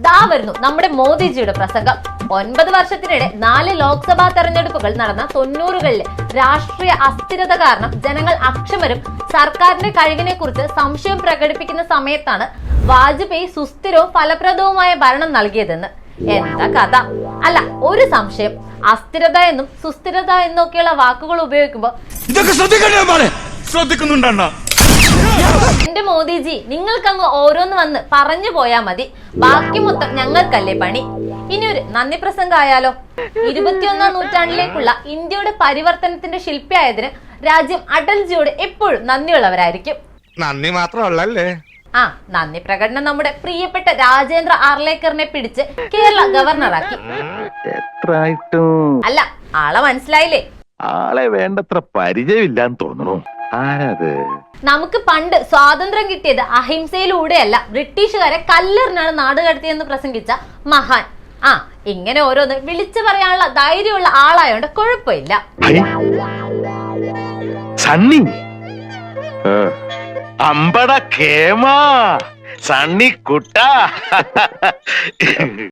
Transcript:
ദാ വരുന്നു നമ്മുടെ മോദിജിയുടെ പ്രസംഗം. 9 വർഷത്തിനിടെ 4 ലോക്സഭാ തെരഞ്ഞെടുപ്പുകൾ നടന്ന 90കളിലെ രാഷ്ട്രീയ അസ്ഥിരത കാരണം ജനങ്ങൾ അക്ഷമരും സർക്കാരിന്റെ കഴിവിനെ കുറിച്ച് സംശയം പ്രകടിപ്പിക്കുന്ന സമയത്താണ് വാജ്പേയി സുസ്ഥിരവും ഫലപ്രദവുമായ ഭരണം നൽകിയതെന്ന്. എന്താ കഥ അല്ല, ഒരു സംശയം, അസ്ഥിരത എന്നും സുസ്ഥിരത എന്നൊക്കെയുള്ള വാക്കുകൾ ഉപയോഗിക്കുമ്പോ എന്റെ മോദിജി, നിങ്ങൾക്കങ്ങ് ഓരോന്ന് വന്ന് പറഞ്ഞു പോയാ മതി, ബാക്കി മൊത്തം ഞങ്ങൾക്കല്ലേ പണി. ഇനി ഒരു നന്ദി പ്രസംഗം ആയാലോ? 21ാം നൂറ്റാണ്ടിലേക്കുള്ള ഇന്ത്യയുടെ പരിവർത്തനത്തിന്റെ ശില്പിയായതിന് രാജ്യം അടൽജിയോട് എപ്പോഴും നന്ദിയുള്ളവരായിരിക്കും. നന്ദി മാത്രമല്ലേ, നന്ദി പ്രകടനം നമ്മുടെ പ്രിയപ്പെട്ട രാജേന്ദ്ര ആർലേക്കറിനെ പിടിച്ച് കേരള ഗവർണറാക്കി. അല്ല, ആളെ മനസ്സിലായില്ലേ? ആളെ വേണ്ടത്ര പരിചയമില്ലാന്ന് തോന്നുന്നു. ആരത്? നമുക്ക് പണ്ട് സ്വാതന്ത്ര്യം കിട്ടിയത് അഹിംസയിലൂടെയല്ല, ബ്രിട്ടീഷുകാരെ കല്ലെറിഞ്ഞാണ് നാട് കടത്തിയെന്ന് പ്രസംഗിച്ച മഹാൻ. ഇങ്ങനെ ഓരോന്ന് വിളിച്ചു പറയാനുള്ള ധൈര്യമുള്ള ആളായോണ്ട് കുഴപ്പമില്ല. സണ്ണി അമ്പട കേമാ സണ്ണി കുട്ട